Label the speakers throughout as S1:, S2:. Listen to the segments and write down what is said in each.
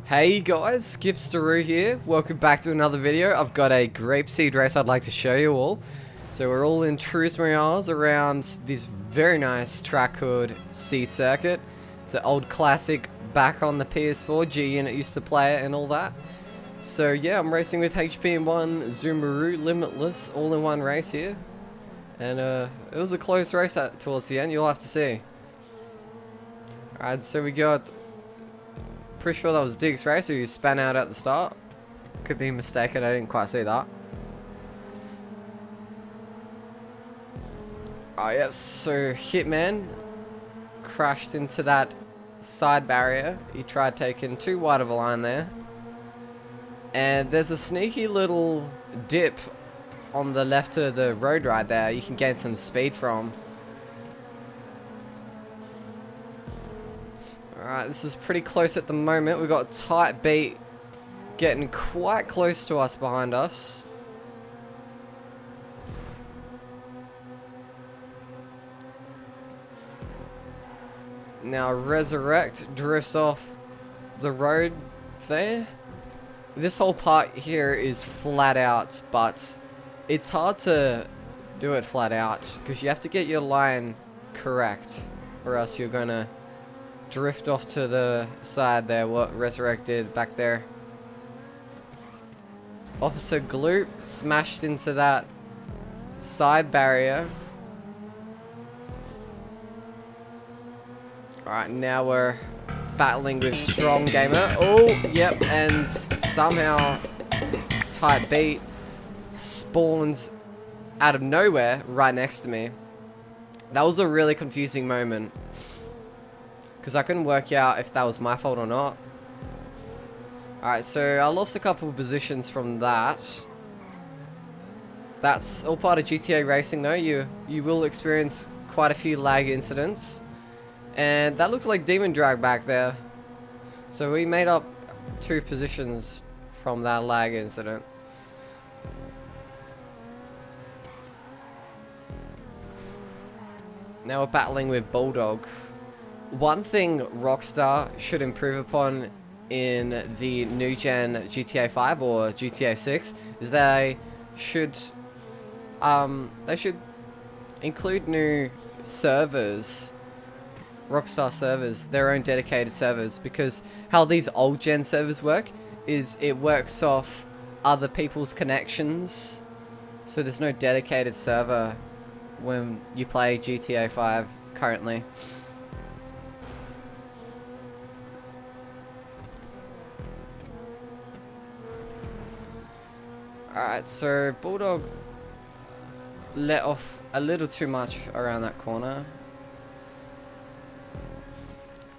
S1: Hey guys, Skipsteroo here. Welcome back to another video. I've got a Grape Seed race I'd like to show you all. So we're all in Turismo-R around this very nice track called Seed Circuit. It's an old classic back on the PS4. G-Unit used to play it and all that. So yeah, I'm racing with HP1, Zoomaroo, Limitless, all in one race here. And it was a close race towards the end, you'll have to see. Alright, so we got... Pretty sure that was Dig's race, or you span out at the start. Could be mistaken, I didn't quite see that. Oh yeah, so Hitman crashed into that side barrier. He tried taking too wide of a line there. And there's a sneaky little dip on the left of the road right there you can gain some speed from. Alright, this is pretty close at the moment. We've got tight beat getting quite close to us behind us. Now Resurrect drifts off the road there. This whole part here is flat out, but it's hard to do it flat out because you have to get your line correct or else you're gonna drift off to the side there, what Resurrect did back there. Officer Gloop smashed into that side barrier. Alright, now we're battling with Strong Gamer. Oh, yep, and somehow Tight Beat spawns out of nowhere right next to me. That was a really confusing moment, because I couldn't work out if that was my fault or not. Alright, so I lost a couple of positions from that. That's all part of GTA racing though. You will experience quite a few lag incidents. And that looks like Demon Drag back there. So we made up 2 positions from that lag incident. Now we're battling with Bulldog. One thing Rockstar should improve upon in the new gen GTA 5 or GTA 6 is they should include new servers, Rockstar servers, their own dedicated servers, because how these old gen servers work is it works off other people's connections, so there's no dedicated server when you play GTA 5 currently. Alright, so Bulldog let off a little too much around that corner.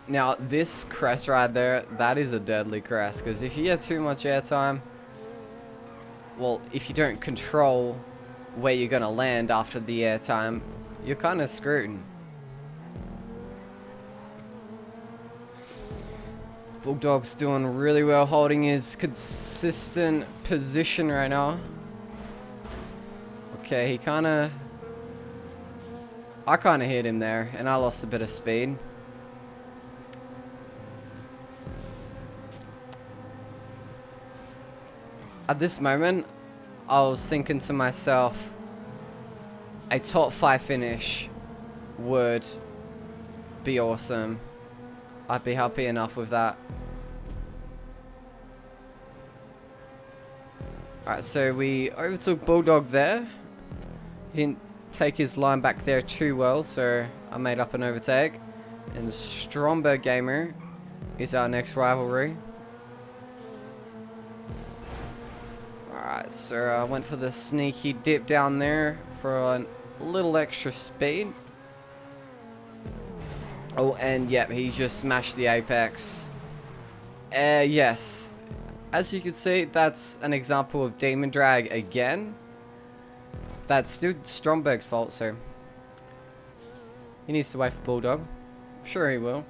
S1: Now this crest right there, that is a deadly crest, because if you get too much airtime, well, if you don't control where you're going to land after the airtime, you're kind of screwed. Bulldog's doing really well holding his consistent position right now. Okay, I kind of hit him there and I lost a bit of speed. At this moment, I was thinking to myself, a top 5 finish would be awesome. I'd be happy enough with that. Alright, so we overtook Bulldog there. He didn't take his line back there too well, so I made up an overtake. And Stromberg Gamer is our next rivalry. Alright, so I went for the sneaky dip down there for a little extra speed. Oh, and yep, he just smashed the apex. Yes. As you can see, that's an example of Demon Drag again. That's still Stromberg's fault, so he needs to wait for Bulldog. I'm sure he will.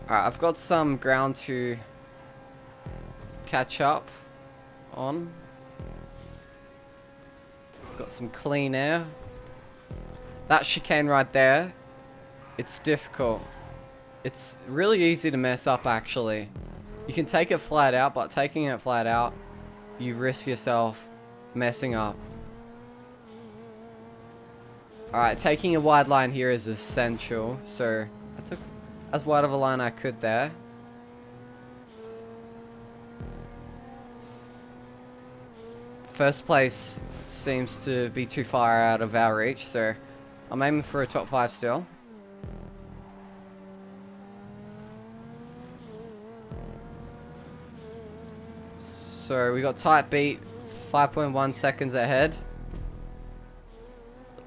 S1: Alright, I've got some ground to catch up on. Got some clean air. That chicane right there, it's difficult. It's really easy to mess up, actually. You can take it flat out, but taking it flat out, you risk yourself messing up. Alright, taking a wide line here is essential. So, I took as wide of a line I could there. First place seems to be too far out of our reach, so I'm aiming for a top 5 still. So we got tight beat, 5.1 seconds ahead.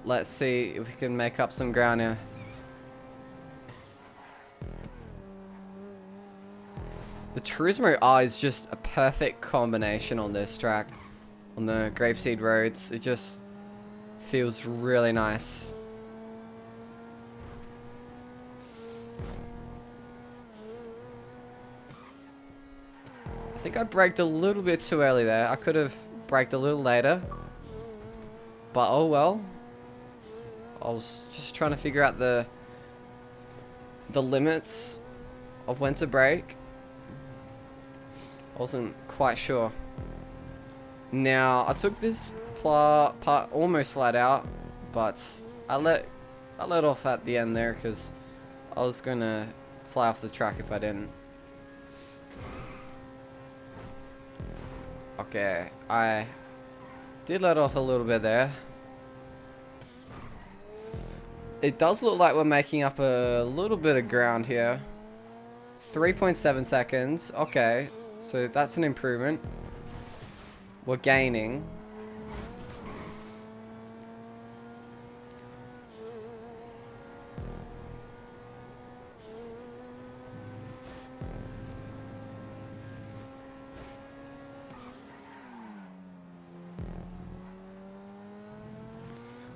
S1: Let's see if we can make up some ground here. The Turismo-R is just a perfect combination on this track. On the Grape Seed roads, it just feels really nice. I think I braked a little bit too early there. I could have braked a little later. But oh well. I was just trying to figure out the limits of when to brake. I wasn't quite sure. Now, I took this part almost flat out, but I let off at the end there because I was gonna fly off the track if I didn't. Okay, I did let off a little bit there. It does look like we're making up a little bit of ground here. 3.7 seconds. Okay, so that's an improvement. We're gaining.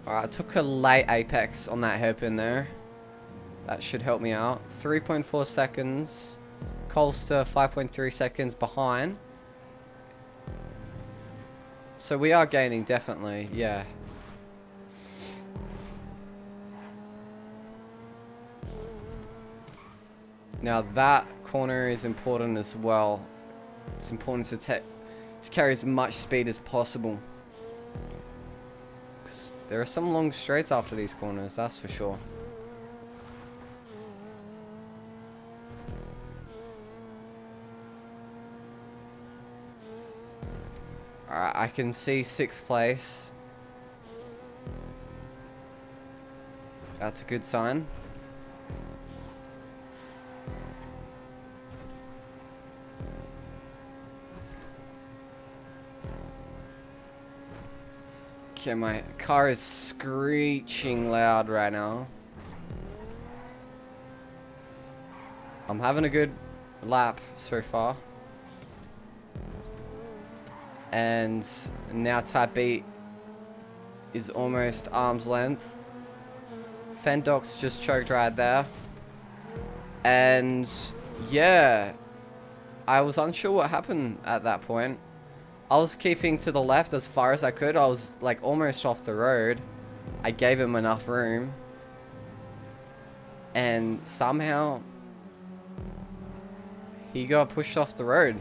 S1: Alright, I took a late apex on that hairpin there. That should help me out. 3.4 seconds. Colster 5.3 seconds behind. So we are gaining, definitely, yeah. Now that corner is important as well. It's important to carry as much speed as possible. Because there are some long straights after these corners, that's for sure. Alright, I can see 6th place. That's a good sign. Okay, my car is screeching loud right now. I'm having a good lap so far. And now type beat is almost arm's length. Fendox just choked right there. And yeah, I was unsure what happened at that point. I was keeping to the left as far as I could. I was like almost off the road. I gave him enough room. And somehow he got pushed off the road.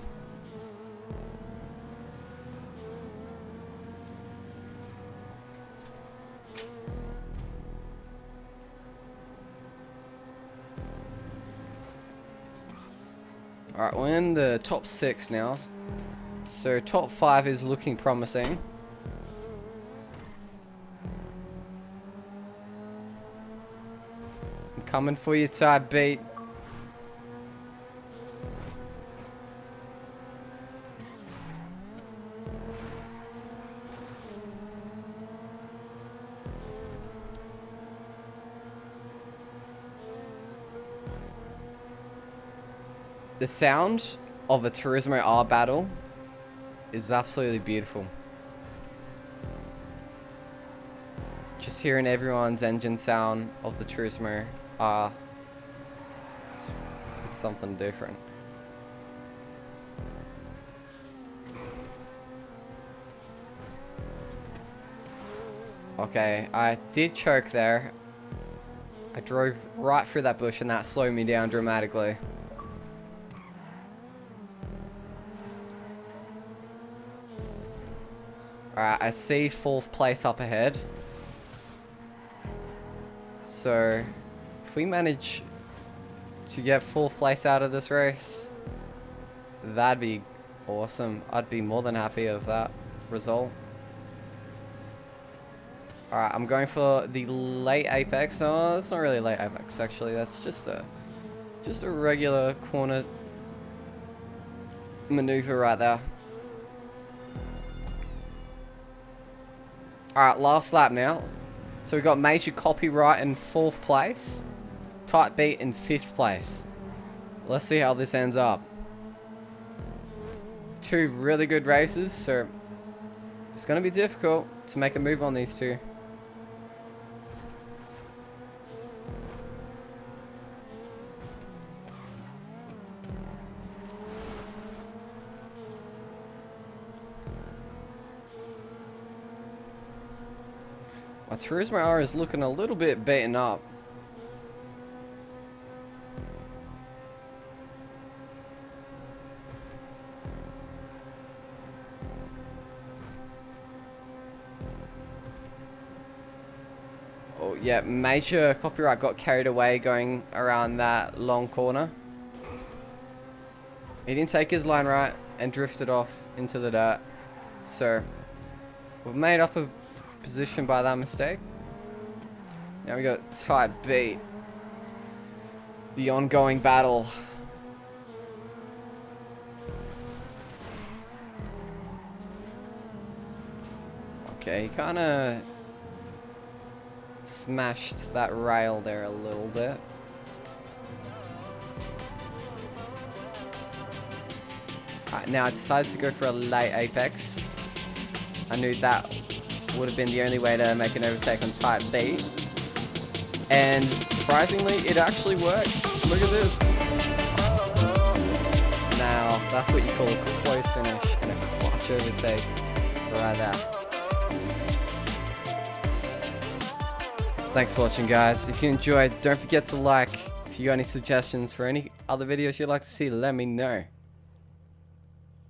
S1: Alright, we're in the top 6 now. So top 5 is looking promising. I'm coming for you, type beat. The sound of a Turismo-R battle is absolutely beautiful. Just hearing everyone's engine sound of the Turismo-R, it's something different. Okay, I did choke there. I drove right through that bush and that slowed me down dramatically. Alright, I see 4th place up ahead. So, if we manage to get 4th place out of this race, that'd be awesome. I'd be more than happy with that result. Alright, I'm going for the late apex. Oh, that's not really late apex actually. That's just a regular corner maneuver right there. Alright, last lap now. So we've got Major Copyright in 4th place. Tight Beat in 5th place. Let's see how this ends up. 2 really good races, so it's going to be difficult to make a move on these 2. My Turismo-R is looking a little bit beaten up. Oh yeah, Major Copyright got carried away going around that long corner. He didn't take his line right and drifted off into the dirt. So, we've made up a position by that mistake. Now we got Tight Beat. The ongoing battle. Okay, he kind of smashed that rail there a little bit. Alright, now I decided to go for a late apex. I knew that would have been the only way to make an overtake on Type B. And surprisingly, it actually worked. Look at this. Now, that's what you call a close finish and a clutch overtake right there. Thanks for watching, guys. If you enjoyed, don't forget to like. If you got any suggestions for any other videos you'd like to see, let me know.